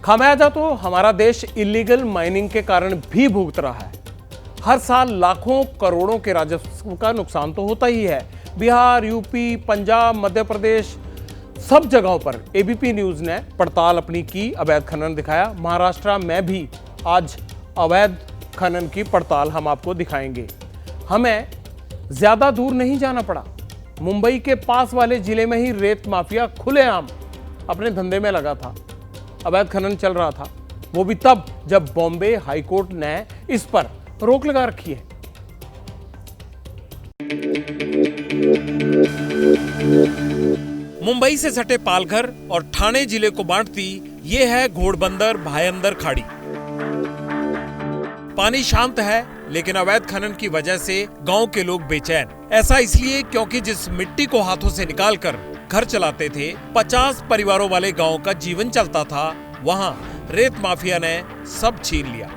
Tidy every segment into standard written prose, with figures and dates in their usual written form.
खामियाजा तो हमारा देश इलीगल माइनिंग के कारण भी भुगत रहा है। हर साल लाखों करोड़ों के राजस्व का नुकसान तो होता ही है। बिहार, यूपी, पंजाब, मध्य प्रदेश, सब जगहों पर एबीपी न्यूज ने पड़ताल अपनी की, अवैध खनन दिखाया। महाराष्ट्र में भी आज अवैध खनन की पड़ताल हम आपको दिखाएंगे। हमें ज्यादा दूर नहीं जाना पड़ा। मुंबई के पास वाले जिले में ही रेत माफिया खुलेआम अपने धंधे में लगा था। अवैध खनन चल रहा था, वो भी तब जब बॉम्बे हाईकोर्ट ने इस पर रोक लगा रखी है। मुंबई से सटे पालघर और ठाणे जिले को बांटती ये है घोड़बंदर भायंदर खाड़ी। पानी शांत है, लेकिन अवैध खनन की वजह से गांव के लोग बेचैन। ऐसा इसलिए क्योंकि जिस मिट्टी को हाथों से निकालकर घर चलाते थे, 50 परिवारों वाले गांव का जीवन चलता था, वहां रेत माफिया ने सब छीन लिया।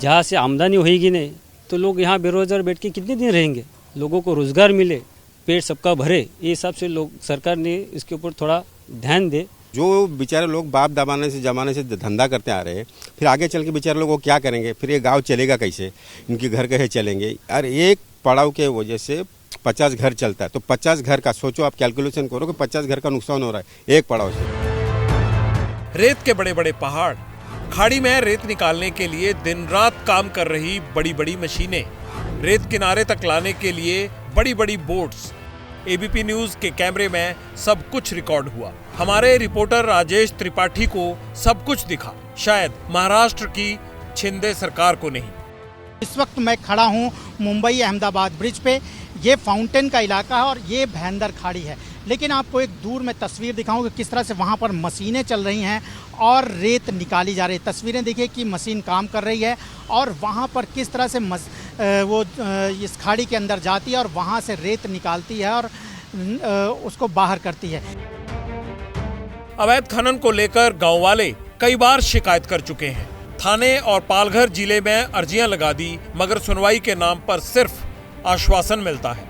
जहाँ से आमदनी होगी नहीं तो लोग यहाँ बेरोजगार बैठ के कितने दिन रहेंगे। लोगों को रोजगार मिले, पेट सबका भरे, ये हिसाब से लोग सरकार ने इसके ऊपर थोड़ा ध्यान दे। जो बेचारे लोग बाप जमाने से धंधा करते आ रहे हैं, फिर आगे चल के बेचारे लोग वो क्या करेंगे, फिर ये गांव चलेगा कैसे, इनके घर कैसे चलेंगे। और एक पड़ाव के वजह से 50 घर चलता है, तो 50 घर का सोचो आप, कैलकुलेशन करो कि 50 घर का नुकसान हो रहा है एक पड़ाव से। रेत के बड़े बड़े पहाड़, खाड़ी में रेत निकालने के लिए दिन रात काम कर रही बड़ी बड़ी मशीनें, रेत किनारे तक लाने के लिए बड़ी बड़ी बोट्स। एबीपी न्यूज के कैमरे में सब कुछ रिकॉर्ड हुआ। हमारे रिपोर्टर राजेश त्रिपाठी को सब कुछ दिखा, शायद महाराष्ट्र की शिंदे सरकार को नहीं। इस वक्त मैं खड़ा हूं मुंबई अहमदाबाद ब्रिज पे। ये फाउंटेन का इलाका है और ये भायंदर खाड़ी है। लेकिन आपको एक दूर में तस्वीर दिखाऊं कि किस तरह से वहां पर मशीनें चल रही हैं और रेत निकाली जा रही है। तस्वीरें देखिए कि मशीन काम कर रही है और वहां पर किस तरह से वो इस खाड़ी के अंदर जाती है और वहां से रेत निकालती है और उसको बाहर करती है। अवैध खनन को लेकर गांव वाले कई बार शिकायत कर चुके हैं। थाने और पालघर जिले में अर्जियां लगा दी, मगर सुनवाई के नाम पर सिर्फ आश्वासन मिलता है।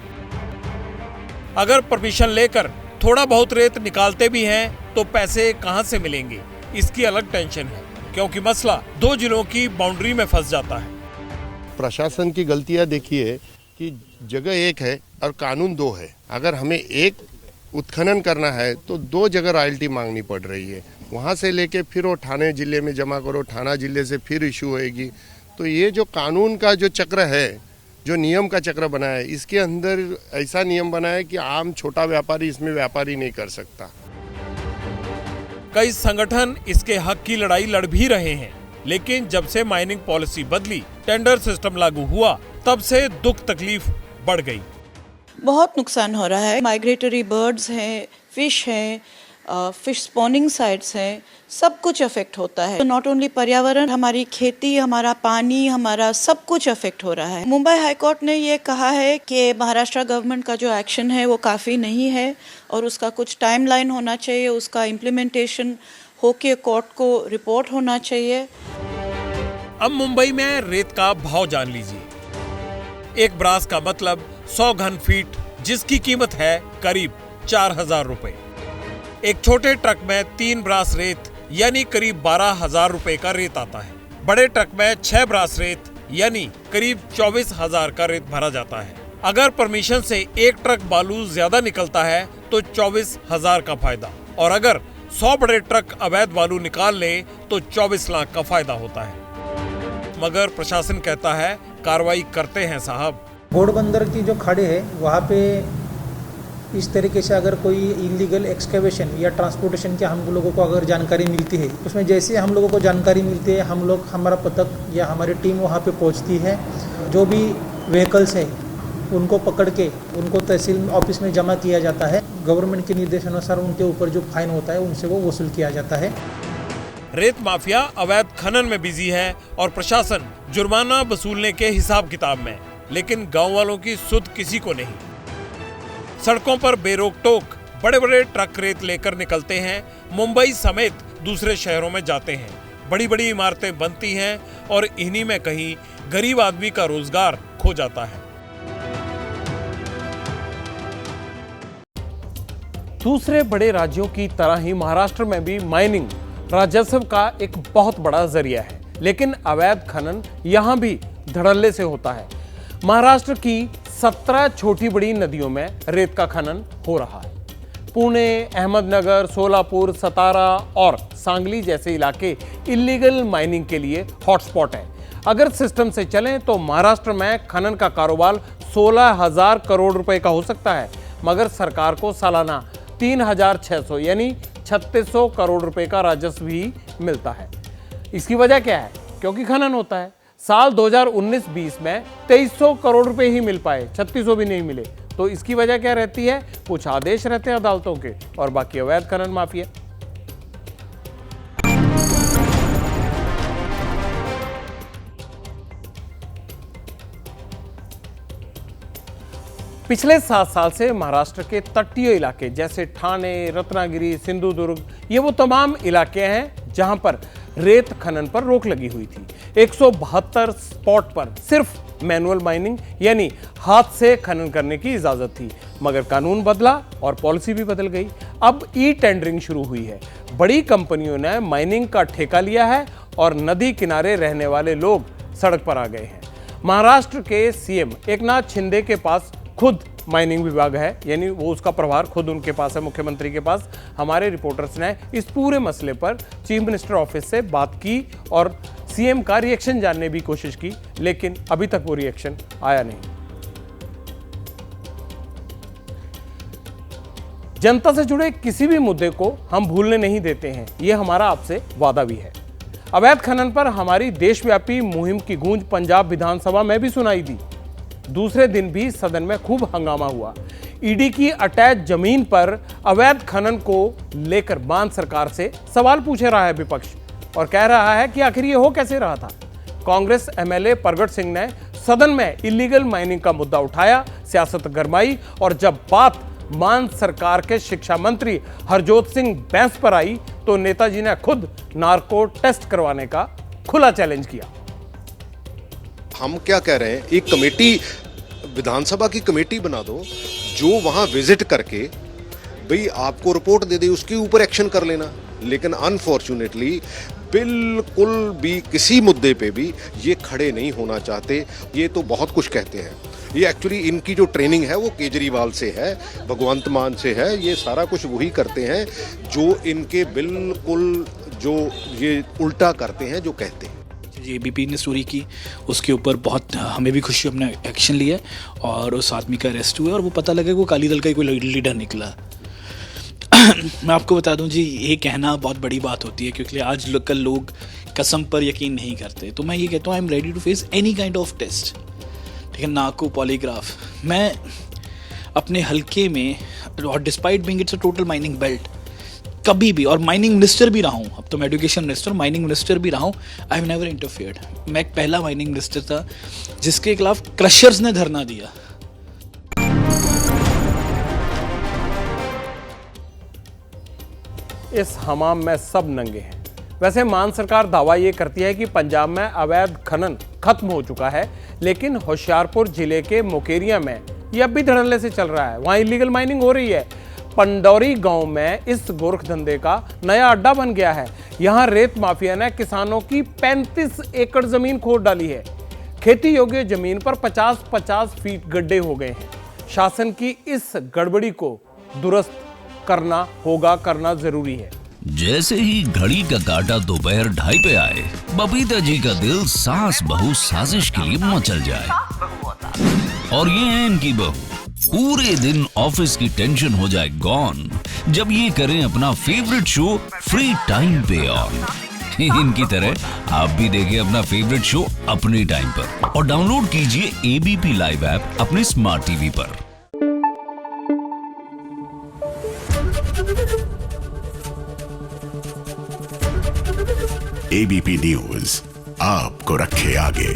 अगर परमिशन लेकर थोड़ा बहुत रेत निकालते भी हैं तो पैसे कहां से मिलेंगे, इसकी अलग टेंशन है, क्योंकि मसला 2 जिलों की बाउंड्री में फंस जाता है। प्रशासन की गलतियां देखिए कि जगह एक है और कानून 2 है। अगर हमें एक उत्खनन करना है तो 2 जगह रॉयल्टी मांगनी पड़ रही है। वहां से लेके फिर वो ठाणे जिले में जमा करो, ठाणा जिले से फिर इशू होएगी। तो ये जो कानून का जो चक्र है, जो नियम का चक्र बना है, इसके अंदर ऐसा नियम बना है कि आम छोटा व्यापारी इसमें व्यापारी नहीं कर सकता। कई संगठन इसके हक की लड़ाई लड़ भी रहे हैं, लेकिन जब से माइनिंग पॉलिसी बदली, टेंडर सिस्टम लागू हुआ, तब से दुख तकलीफ बढ़ गई। बहुत नुकसान हो रहा है। माइग्रेटरी बर्ड्स हैं, फिश हैं, फिश स्पॉनिंग साइट्स हैं, सब कुछ अफेक्ट होता है। तो नॉट ओनली पर्यावरण, हमारी खेती, हमारा पानी, हमारा सब कुछ अफेक्ट हो रहा है। मुंबई हाईकोर्ट ने ये कहा है कि महाराष्ट्र गवर्नमेंट का जो एक्शन है वो काफ़ी नहीं है और उसका कुछ टाइमलाइन होना चाहिए, उसका इम्प्लीमेंटेशन होके कोर्ट को रिपोर्ट होना चाहिए। अब मुंबई में रेत का भाव जान लीजिए। एक ब्रास का मतलब 100 घन फीट, जिसकी कीमत है करीब 4000 रुपए। एक छोटे ट्रक में 3 ब्रास रेत यानी करीब 12,000 रुपए का रेत आता है। बड़े ट्रक में 6 ब्रास रेत यानी करीब 24,000 का रेत भरा जाता है। अगर परमिशन से एक ट्रक बालू ज्यादा निकलता है तो 24,000 का फायदा, और अगर 100 बड़े ट्रक अवैध बालू निकाल ले तो 24 लाख का फायदा होता है। मगर प्रशासन कहता है कार्रवाई करते हैं साहब। घोड़बंदर की जो खाड़ी है वहाँ पे इस तरीके से अगर कोई इलीगल एक्सकेवेशन या ट्रांसपोर्टेशन की हम लोगों को अगर जानकारी मिलती है, उसमें जैसे हम लोगों को जानकारी मिलती है, हम लोग, हमारा पथक या हमारी टीम वहाँ पे पहुँचती है। जो भी व्हीकल्स है उनको पकड़ के उनको तहसील ऑफिस में जमा किया जाता है। गवर्नमेंट के निर्देशानुसार उनके ऊपर जो फाइन होता है उनसे वो वसूल किया जाता है। रेत माफिया अवैध खनन में बिजी है और प्रशासन जुर्माना वसूलने के हिसाब किताब में, लेकिन गांव वालों की सुध किसी को नहीं। सड़कों पर बेरोक टोक बड़े बड़े ट्रक रेत लेकर निकलते हैं, मुंबई समेत दूसरे शहरों में जाते हैं। बड़ी बड़ी इमारतें बनती हैं और इन्हीं में कहीं गरीब आदमी का रोजगार खो जाता है। दूसरे बड़े राज्यों की तरह ही महाराष्ट्र में भी माइनिंग राजस्व का एक बहुत बड़ा जरिया है, लेकिन अवैध खनन यहां भी धड़ल्ले से होता है। महाराष्ट्र की 17 छोटी बड़ी नदियों में रेत का खनन हो रहा है। पुणे, अहमदनगर, सोलापुर, सतारा और सांगली जैसे इलाके इलीगल माइनिंग के लिए हॉटस्पॉट है। अगर सिस्टम से चलें तो महाराष्ट्र में खनन का कारोबार 16,000 करोड़ रुपए का हो सकता है, मगर सरकार को सालाना 3,600 यानी 3600 करोड़ रुपए का राजस्व भी मिलता है। इसकी वजह क्या है? क्योंकि खनन होता है। साल 2019-20 में 2300 करोड़ रुपए ही मिल पाए, 3600 भी नहीं मिले। तो इसकी वजह क्या रहती है? कुछ आदेश रहते हैं अदालतों के और बाकी अवैध खनन माफिया। पिछले 7 साल से महाराष्ट्र के तटीय इलाके जैसे ठाणे, रत्नागिरी, सिंधुदुर्ग, ये वो तमाम इलाके हैं जहां पर रेत खनन पर रोक लगी हुई थी। 172 स्पॉट पर सिर्फ मैनुअल माइनिंग यानी हाथ से खनन करने की इजाजत थी, मगर कानून बदला और पॉलिसी भी बदल गई। अब ई टेंडरिंग शुरू हुई है। बड़ी कंपनियों ने माइनिंग का ठेका लिया है और नदी किनारे रहने वाले लोग सड़क पर आ गए हैं। महाराष्ट्र के सीएम एकनाथ शिंदे के पास खुद माइनिंग विभाग है, यानी वो उसका प्रभार खुद उनके पास है, मुख्यमंत्री के पास। हमारे रिपोर्टर्स ने इस पूरे मसले पर चीफ मिनिस्टर ऑफिस से बात की और सीएम का रिएक्शन जानने की कोशिश की, लेकिन अभी तक वो रिएक्शन आया नहीं। जनता से जुड़े किसी भी मुद्दे को हम भूलने नहीं देते हैं, ये हमारा आपसे वादा भी है। अवैध खनन पर हमारी देशव्यापी मुहिम की गूंज पंजाब विधानसभा में भी सुनाई दी। दूसरे दिन भी सदन में खूब हंगामा हुआ। ईडी की अटैच जमीन पर अवैध खनन को लेकर मान सरकार से सवाल पूछे रहा है विपक्ष और कह रहा है कि आखिर ये हो कैसे रहा था। कांग्रेस एमएलए प्रगट सिंह ने सदन में इलीगल माइनिंग का मुद्दा उठाया, सियासत गरमाई और जब बात मान सरकार के शिक्षा मंत्री हरजोत सिंह बैंस पर आई तो नेताजी ने खुद नार्को टेस्ट करवाने का खुला चैलेंज किया। हम क्या कह रहे हैं, एक कमेटी, विधानसभा की कमेटी बना दो जो वहां विजिट करके भाई आपको रिपोर्ट दे दे, उसके ऊपर एक्शन कर लेना। लेकिन अनफॉर्चुनेटली बिल्कुल भी किसी मुद्दे पे भी ये खड़े नहीं होना चाहते। ये तो बहुत कुछ कहते हैं, ये एक्चुअली इनकी जो ट्रेनिंग है वो केजरीवाल से है, भगवंत मान से है। ये सारा कुछ वही करते हैं जो इनके बिल्कुल जो ये उल्टा करते हैं जो कहते हैं। एबीपी ने स्टोरी की, उसके ऊपर बहुत हमें भी खुशी, हमने एक्शन लिया और उस आदमी का अरेस्ट हुआ और वो पता लगा कि वो अकाली दल का ही कोई लीडर निकला। मैं आपको बता दूं जी, ये कहना बहुत बड़ी बात होती है क्योंकि आज कल लोग कसम पर यकीन नहीं करते। तो मैं ये कहता हूँ I am ready to face any kind of test, ठीक है, नाको, पॉलीग्राफ। मैं अपने हल्के में और despite being it's a total mining belt कभी भी, और माइनिंग मिनिस्टर भी रहा हूँ, अब तो मैं एजुकेशन मिनिस्टर, माइनिंग मिनिस्टर भी रहा हूँ, आई हैव नेवर इंटरफेयर्ड। मैं एक पहला माइनिंग मिनिस्टर था जिसके खिलाफ क्रशर्स ने धरना दिया। इस हमाम में सब नंगे हैं। वैसे मान सरकार दावा ये करती है कि पंजाब में अवैध खनन खत्म हो चुका है, लेकिन होशियारपुर जिले के मुकेरिया में ये अब भी धड़ल्ले से चल रहा है। वहां इलीगल माइनिंग हो रही है। पंडौरी गांव में इस गोरख धंधे का नया अड्डा बन गया है। यहां रेत माफिया ने किसानों की 35 एकड़ जमीन खोद डाली है। खेती योग्य जमीन पर 50-50 फीट गड्ढे हो गए हैं। शासन की इस गड़बड़ी को दुरुस्त करना होगा, करना जरूरी है। जैसे ही घड़ी का काटा दोपहर 2:30 पे आए, बबीता जी का दिल सास बहू साजिश के लिए मचल जाए। और ये है इनकी बहू, पूरे दिन ऑफिस की टेंशन हो जाए गॉन जब ये करें अपना फेवरेट शो फ्री टाइम पे ऑन। इनकी तरह आप भी देखिए अपना फेवरेट शो अपने टाइम पर और डाउनलोड कीजिए एबीपी लाइव ऐप अपने स्मार्ट टीवी पर। एबीपी न्यूज आपको रखे आगे।